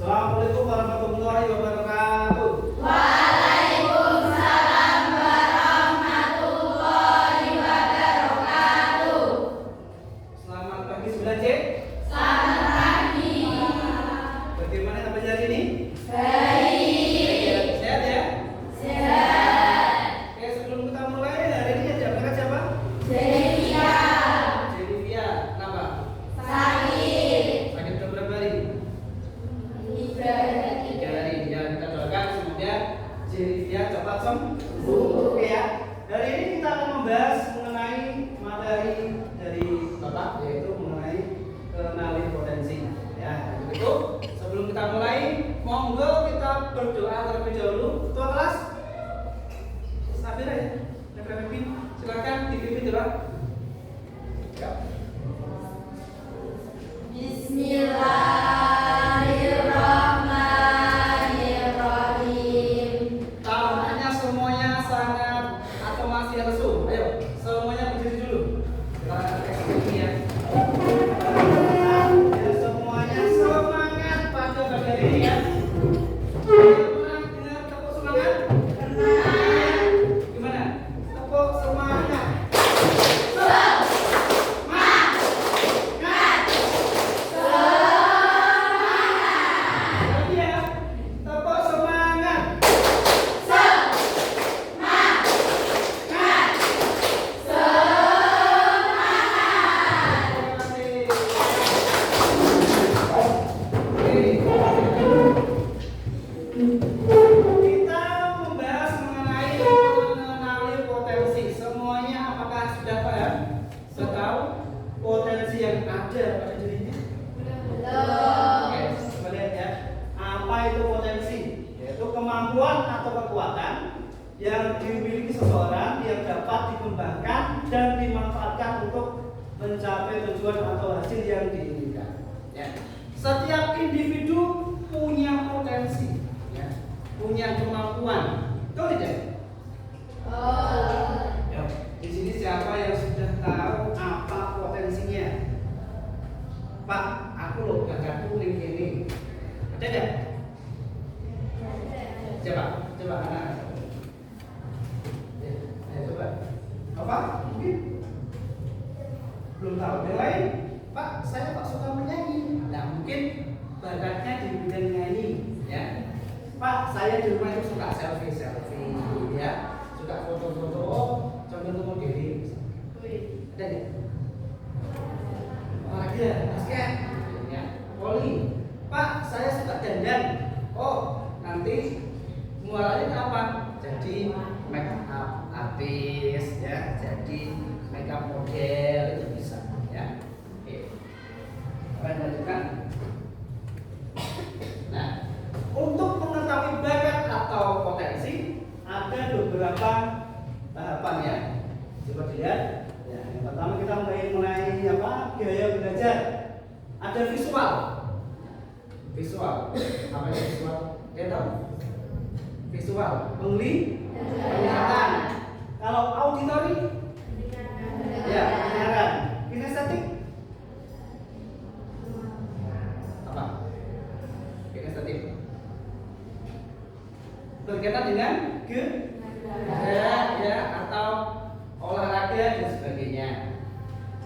Assalamualaikum warahmatullahi wabarakatuh. Waalaikumsalam warahmatullahi wabarakatuh. Selamat pagi 9C. Selamat pagi. Bagaimana kabar hari ini? Baik. Sehat ya? Sehat. Oke, sebelum kita mulai hari ini berangkat siapa? Delia. Jenivia. Kenapa? Sakit. Sakit udah berapa hari? 3 hari. 3 hari. Ya, kita doakan semoga Jenivia cepat sembuh. Oke ya. Hari ini kita akan membahas mengenai materi dari Bapak, yaitu mengenai kenali potensi. Ya, begitu. Sebelum kita mulai, monggo kita berdoa terlebih dahulu. Ketua kelas, Sabira ya, Pimpin, silakan dipimpin doa. Ya. Bismillahirrahmanirrahim. Tampaknya semuanya sangat atau masih lesu. Ayo, semuanya berdiri dulu. Kita eksekusi ya. Ya, semuanya semangat pada pagi hari ini ya. Pernah dengar tepuk semangat? Gimana? Tepuk semangat. Lagi ya. Tepuk semangat. Kita membahas mengenai mengenali potensi. Semuanya apakah sudah paham? Sudah tahu potensi yang ada pada dirinya? Oke, coba lihat ya. Apa itu potensi? Yaitu kemampuan atau kekuatan yang dimiliki seseorang yang dapat dikembangkan dan dimanfaatkan untuk mencapai tujuan atau hasil yang diinginkan. Ya. Setiap individu punya potensi, ya, punya kemampuan. Betul tidak? Ya. Di sini siapa yang sudah tahu apa potensinya? Pak, aku loh gagahku ning kene. Ada enggak? Coba anak. Ya, ayo coba. Apa? Mungkin belum tahu. Yang lain? Pak, saya Pak suka menyanyi. Nah, mungkin bakatnya di bidang nyanyi, ya. Pak, saya di rumah itu suka selfie, ya. Suka foto-foto. Oh, contoh modeling. Ada enggak? Olahraga, basket, ya. Voli. Pak, saya suka dandan. Oh, nanti muaranya apa? Jadi make up artis, ya. Jadi make up model itu bisa, ya. Oke. Apa yang dilakukan? Nah, untuk mengetahui bakat atau potensi ada beberapa tahapan ya. Coba dilihat. Ya, yang pertama kita mengenai apa? Gaya belajar. Ada visual. Visual. Apa itu visual? Dia tahu? Visual. Penglihatan. Kalau auditory? Ya, pendengaran. Kinestetik? Apa? Kinestetik. Berkaitan dengan gerak ya atau olahraga dan sebagainya.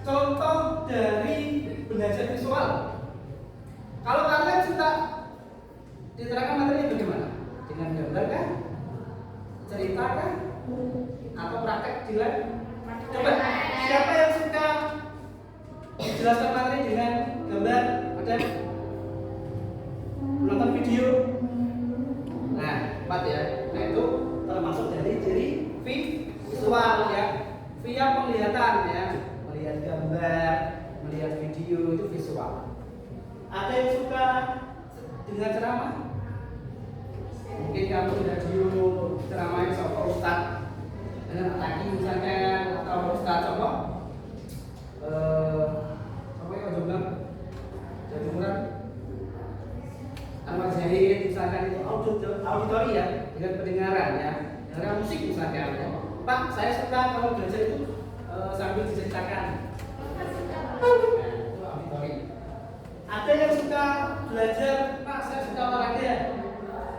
Contoh dari belajar visual. Kalau kalian suka diterangkan materinya bagaimana? Dengan gambar kan? Cerita kan? Atau praktek di lab? Coba, siapa yang suka dijelaskan materi dengan gambar? Ada? Menonton video? Nah, 4 ya. Nah, itu termasuk dari ciri visual ya. Via penglihatan ya. Melihat gambar, melihat video itu visual. Ada yang suka dengar ceramah? Mungkin kamu sudah ceramahnya sama Ustaz dengan lagi misalnya atau Ustaz apa? Apa yang kau bilang? Jadi murah. Ahmad Zahid misalkan itu auditori ya, dengan pendengaran ya, dengar musik misalkan ya. Pak, saya suka kalau belajar itu sambil diceritakan. Nah, itu auditori. Ada yang suka belajar, Pak, saya suka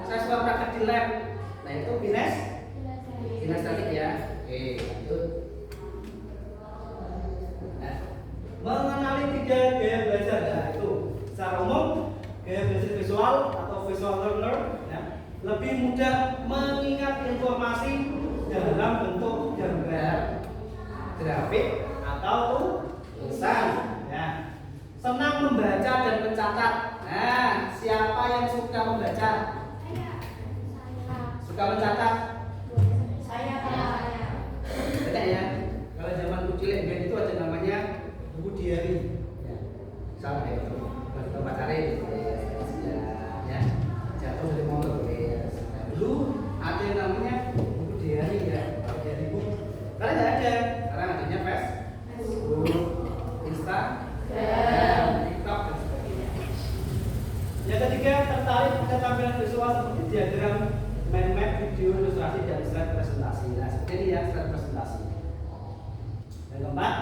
saya suka praktek di lab. Nah itu kinestetik ya. Oke, lanjut. Nah, mengenali 3 gaya belajar. Nah itu secara umum gaya belajar visual atau visual learner ya, lebih mudah mengingat informasi dalam bentuk gambar, grafik atau tulisan ya. Senang membaca dan mencatat. Nah, siapa yang suka membaca? Suka mencatat? Saya. Banyak ya. Kalau zaman kecil itu ada namanya buku diary. Ya. Sama ya. Kita pacarin ya. Jatuh dari motor ya. Dulu ada yang namanya buku diary ya. Diary buku. Sekarang nggak ada. Sekarang adanya Facebook, Instagram, TikTok dan sebagainya. Yang ketiga, tertarik pada tampilan visual seperti diagram, mind map, video, ilustrasi, dan slide presentasi. Nah, seperti ini ya slide presentasi. Yang keempat,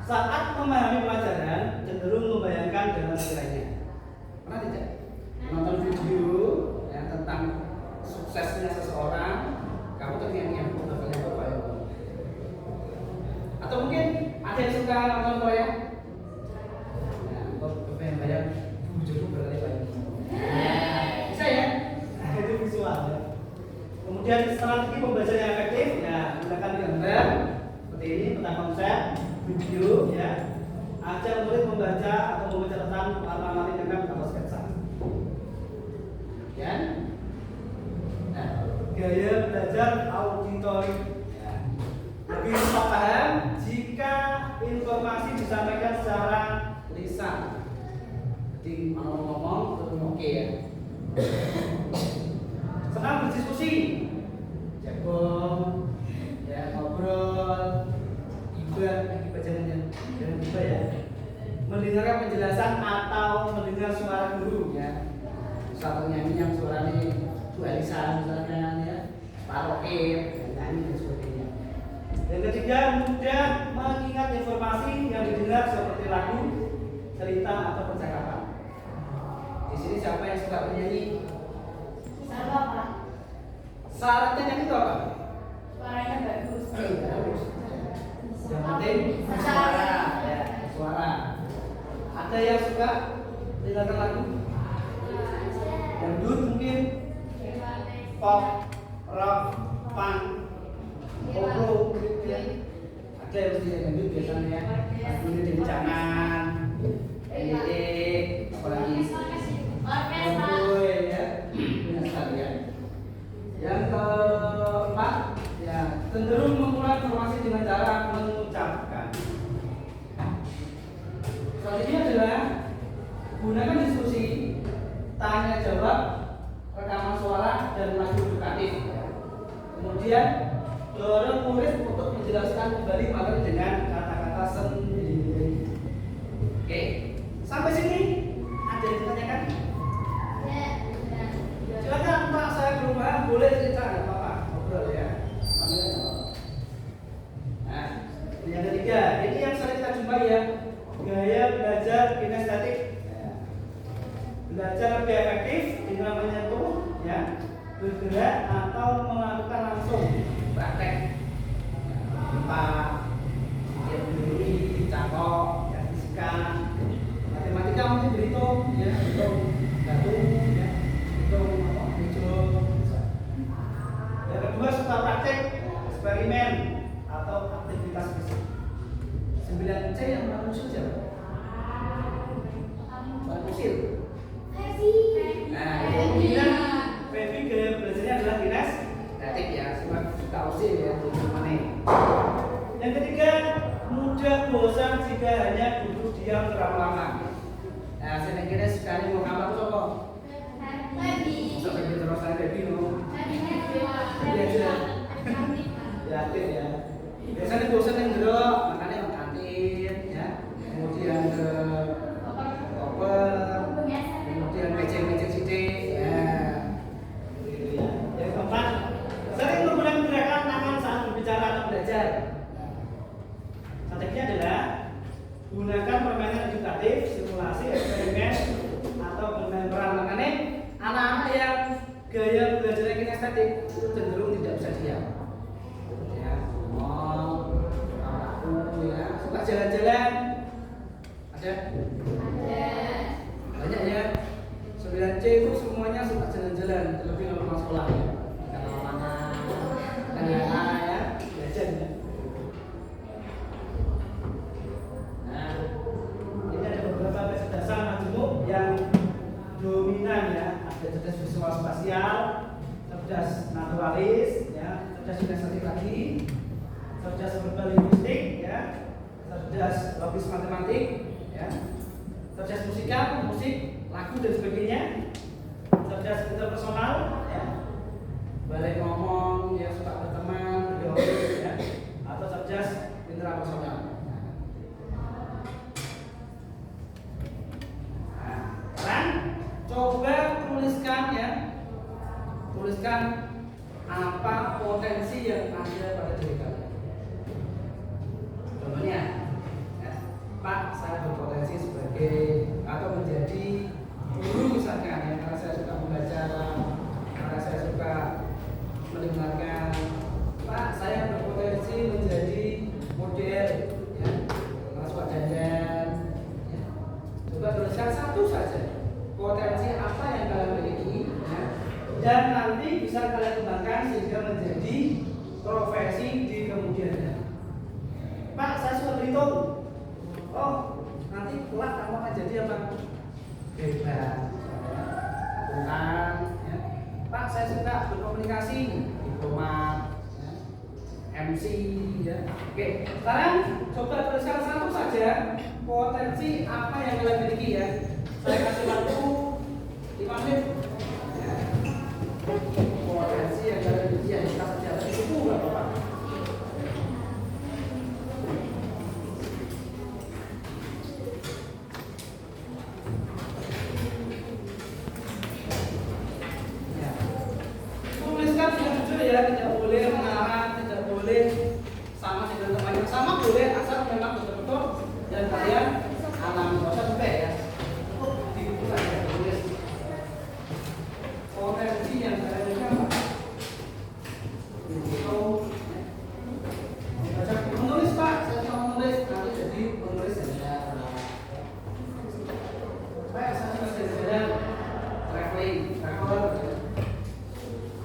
saat memahami pelajaran cenderung membayangkan dalam pikirannya. Pernah tidak menonton video ya, tentang suksesnya seseorang, kamu terngiang-ngiang fotonya bapak ya? Atau mungkin ada yang suka nonton Korea? Nah, bapak yang bayang bujuku berarti banyak. Bisa ya? Nah, itu visual ya. Kemudian strategi pembelajaran yang efektif ya, gunakan gambar seperti ini tentang konsep, video ya. Ajak murid membaca atau membaca catatan warna-warni dengan atau sketsa. Ya. Nah, gaya belajar auditori. Ya. Lebih cepat paham jika informasi disampaikan secara lisan. Jadi mau ngomong terus oke ya. Senang berdiskusi, jago, ya ngobrol, jangan tiba ya. Mendengarkan penjelasan atau mendengar suara guru ya. Satu nyanyi yang suaranya dua lisan misalnya ya, paroke, nyanyi dan sebagainya. Yang ketiga, mudah mengingat informasi yang didengar seperti lagu, cerita atau percakapan. Di sini siapa yang suka bernyanyi? Sama Pak. Syaratnya nyanyi itu apa? Suaranya bagus. Bagus. Yang penting suara, ya, suara. Ada yang suka dengarkan lagu? Dangdut mungkin, pop, rock, punk, koplo, gitu ya. Ada yang mesti dangdut biasanya. Lagu ini dari jangan, apalagi Boy ya, punya sekalian. Yang keempat, ya cenderung mengulang informasi dengan cara mengucapkan. Selanjutnya adalah gunakan diskusi, tanya jawab, rekaman suara dan lagu edukatif. Kemudian dorong murid untuk menjelaskan kembali materi dengan kata-kata sendiri. Oke, sampai sini ada yang ditanyakan? Silakan Pak, saya belum paham, boleh cerita, nggak apa-apa, ngobrol ya. Nah, yang ketiga, ini yang sering kita jumpai ya, gaya belajar kinestetik. Belajar lebih efektif dengan menyentuh, ya, bergerak atau melakukan langsung praktek. Pak, ya berdiri, cakok, ya fisika, matematika mungkin berhitung, ya berhitung, gantung, ya berhitung apa, hitung. Yang kedua suka praktek, eksperimen atau aktivitas fisik. 9C yang manusia siapa? Manusia. Nah, kemudian Febi gaya belajarnya adalah kinestetik ya, suka usil ya, mana. Yang ketiga, mudah bosan jika hanya duduk diam terlalu lama. Nah, saya kira sekali mau ngapain tuh kok? Sampai kita terus saya Febi no. Biasa. Ya, aktif ya. Biasanya bosan yang gerok, makanya ke kantin ya. Kemudian ke koper. Kemudian mecek-mecek sidik ya. Yang keempat, sering menggunakan gerakan tangan saat berbicara atau belajar. Strateginya adalah gunakan permainan edukatif, simulasi, eksperimen, atau estetik itu cenderung tidak bisa diam. Ya, aku ya suka jalan-jalan. Ada? Banyak ya. 9C itu semuanya suka jalan-jalan, terlebih kalau pulang sekolah ya. Karena ya, jajan ya. Nah, ini ada beberapa kecerdasan majemuk yang dominan ya. Ada cerdas visual spasial, cerdas naturalis, ya, cerdas kinestetik lagi, cerdas verbal linguistik, ya, cerdas logis matematik, ya, cerdas musikal, musik, lagu dan sebagainya, cerdas interpersonal, ya, balik ngomong, ya suka berteman, bergaul, ya, atau cerdas intrapersonal. Nah, sekarang coba tuliskan ya, tuliskan apa potensi yang ada pada diri kalian. Contohnya, ya, Pak, saya berpotensi sebagai atau menjadi guru misalkan ya, karena saya suka membaca, karena saya suka mendengarkan. Pak, saya berpotensi menjadi model, ya, karena suka jajan. Ya. Coba tuliskan satu saja potensi apa yang kalian miliki, ya, dan nanti bisa kalian kembangkan sehingga menjadi profesi di kemudian hari. Pak, saya suka berhitung. Oh, nanti kelak kamu akan jadi apa? Hebat, akuntan, ya. Pak, saya suka berkomunikasi, diplomat, ya. MC, ya. Oke, sekarang coba tuliskan satu saja potensi apa yang kalian miliki ya. Saya kasih waktu 5 menit. Ya. Potensi yang kalian miliki yang kita sejarah itu nggak apa-apa. Ya, tidak boleh mengarang, tidak boleh sama dengan temannya, sama boleh asal memang betul-betul dan kalian alami proses juga ya. Di buku saja tulis potensi yang kalian miliki apa? Baca menulis Pak, saya mau menulis nanti jadi penulis saja. Pak, saya suka jalan-jalan, traveling, travel.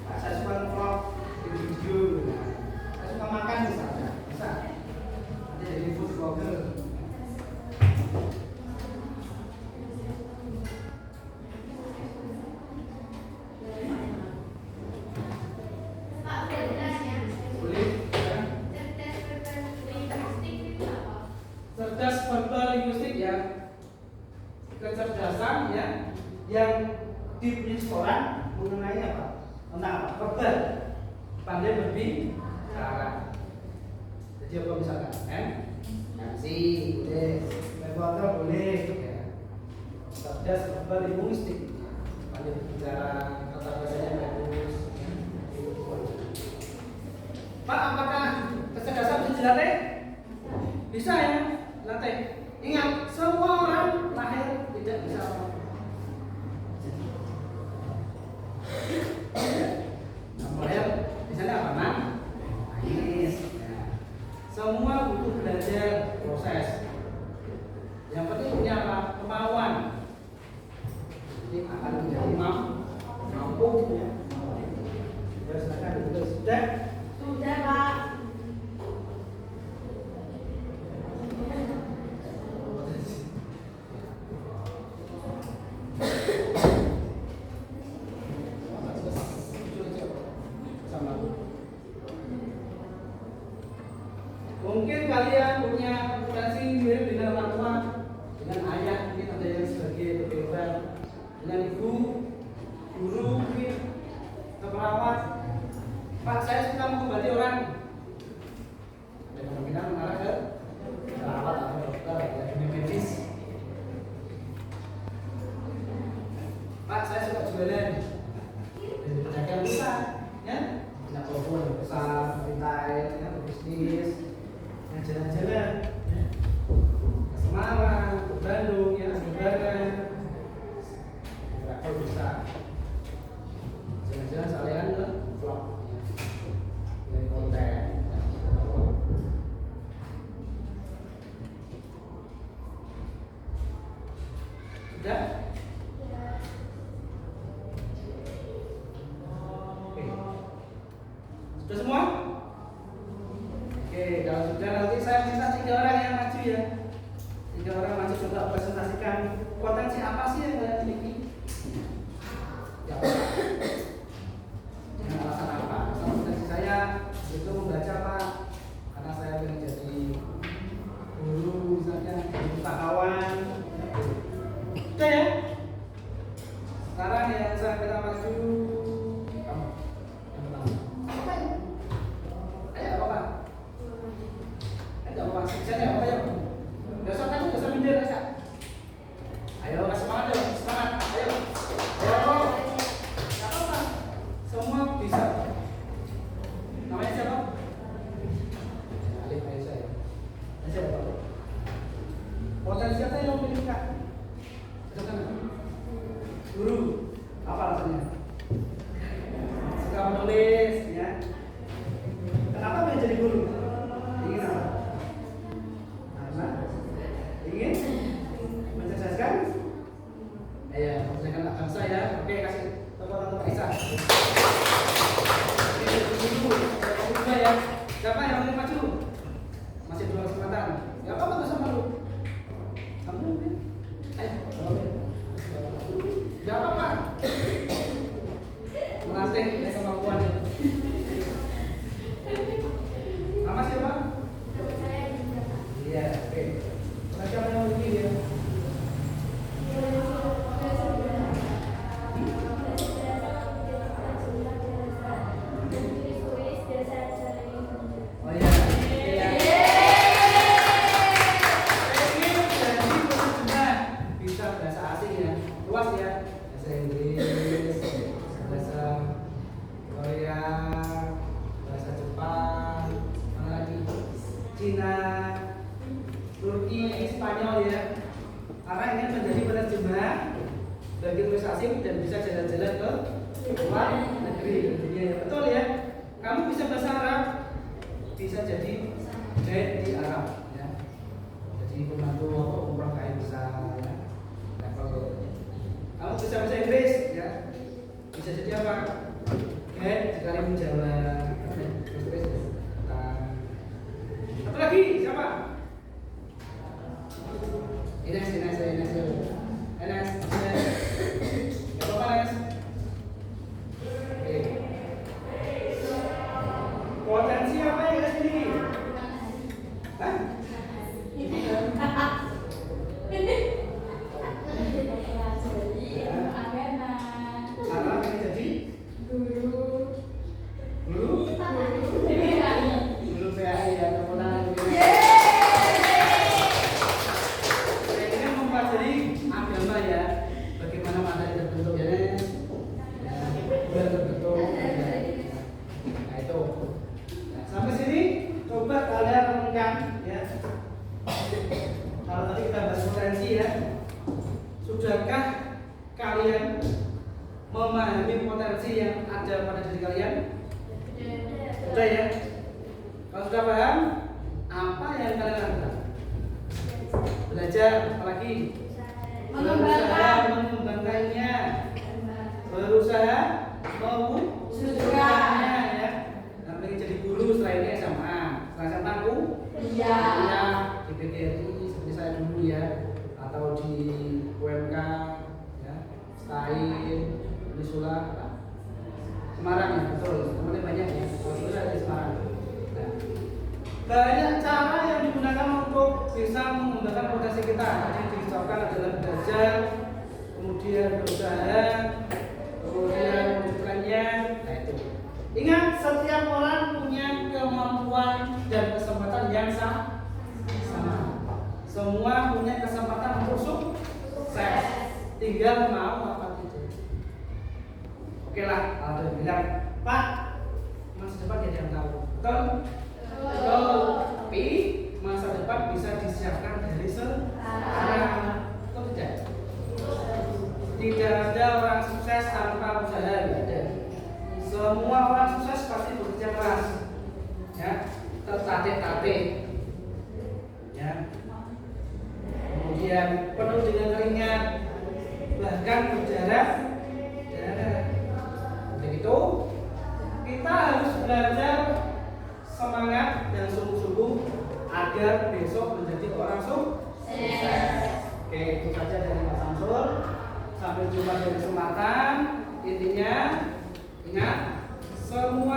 Saya suka vlog. Saya suka makan misalnya, bisa. Nanti jadi food blogger. Pak, udah jelas ya. Boleh? Ya. Cerdas verbal linguistik ya. Kecerdasan ya yang dipunyai seorang mengenai apa? Tentang apa? Verbal. Pandai berbicara. Jadi apa misalkan? MC boleh, reporter boleh, ya. Cerdas verbal linguistik, pandai berbicara, tata bahasanya bagus. Ya. Pak, apakah kecerdasan bisa dilatih? Bisa ya, latih. Ingat, semua orang lahir tidak bisa apa. Lahir misalnya apa? Nangis. Ya. Semua butuh belajar proses. Yang penting punya apa? Kemauan. Jadi akan menjadi mampu. Ya, silakan ditulis. Sudah? Sudah, Pak. Mungkin kalian punya potensi mirip dengan orang tua, dengan ayah, mungkin ada yang sebagai pekerjaan, dengan ibu, guru, mungkin perawat. Pak, saya suka mengobati orang. Ada kemungkinan mengarah ke perawat atau dokter, ya, dunia medis. Pak, saya suka jualan. Jadi pedagang bisa, ya, punya toko yang besar, retail, ya, bisnis. Jalan-jalan ya. Ke Semarang, ke Bandung, ya, ke Barat. Kalau bisa jalan-jalan sekalian ke Sudah semua? Oke, kalau sudah nanti saya minta 3 orang yang maju ya. 3 orang maju coba presentasikan potensi apa sih yang kalian miliki. Ya, dengan alasan apa? Alasan potensi saya itu membaca Pak, karena saya ingin jadi guru misalnya, jadi pustakawan. Oke ya. Sekarang yang saya minta maju kamu. Yang pertama. Ayo Bapak. Ayo Bapak, sini ya Bapak yuk. Besok kan besok mindir aja. Ayo semangat yuk, semangat. Ayo. Ayo. Enggak apa-apa. Semua bisa. Namanya siapa? Alif Aisyah ya. Aisyah Bapak. Potensi apa yang memiliki Kak? Guru, apa alasannya? Suka menulis, ya. Kenapa pengen jadi guru? Ingin apa? Karena ingin mencerdaskan. Ya, mencerdaskan anak bangsa ya. Oke, kasih tepuk tangan untuk Aisyah. Oke, guru, kedua ya. Siapa yang mau maju? Masih 2 kesempatan. Ya apa nggak usah malu. Kamu, ayo. Gak apa-apa. Melatih kemampuan. Nama siapa? Iya, oke. Siapa yang mau begini ya? Oh iya. Bisa bahasa asing ya, luas ya. Bahasa Inggris, bahasa Korea, bahasa Jepang, mana lagi? Cina, Turki, Spanyol ya. Karena ingin menjadi penerjemah bagi tulis asing dan bisa jalan-jalan ke luar negeri dunia ya. Betul ya. Kamu bisa bahasa Arab, bisa jadi guide di Arab ya. Jadi pembantu umroh kayak bisa ya. Kamu bisa bahasa Inggris ya, bisa jadi apa? Guide di Karimun Jawa. Satu lagi siapa? Ines. Siapa Ines? Oke. Potensi apa yang ada sini? Hah? Karena pengen jadi guru PAI ya, kemudian saya ingin mempelajari agama ya, bagaimana materi terbentuk ya, biar terbentuk. Nah itu. Nah, sampai sini coba kalian renungkan ya. Kalau tadi kita bahas potensi ya, sudahkah kalian memahami potensi yang ada pada diri kalian? Sudah ya? Kalau sudah paham, apa yang kalian lakukan? Belajar, apalagi? Berusaha mengembangkannya, berusaha mewujudkannya ya. Dan ingin jadi guru setelah ini SMA, setelah SMA aku kuliah di PGRI seperti saya dulu ya, atau di UMK ya, STAIN, Unisula, Semarang ya, betul. Teman-teman banyak ya, kalau ada di Semarang. Nah, banyak cara yang digunakan untuk bisa mengembangkan potensi kita. Jadi diucapkan adalah belajar, kemudian berusaha, kemudian mewujudkannya. Nah itu. Ingat, setiap orang punya kemampuan dan kesempatan yang sama. Semua punya kesempatan untuk sukses. Tinggal mau apa itu. Oke lah, ada bilang, Pak, masa depan tidak ada yang tahu. Betul? Betul. Tapi masa depan bisa disiapkan dari sekarang. Betul tidak? Tidak ada orang sukses tanpa usaha, tidak ada. Semua orang sukses pasti bekerja keras, ya, tertatih-tatih, ya. Kemudian penuh dengan keringat, bahkan berdarah. Untuk itu kita harus belajar itu saja dari Pak Samsul. Sampai jumpa di kesempatan. Intinya ingat semua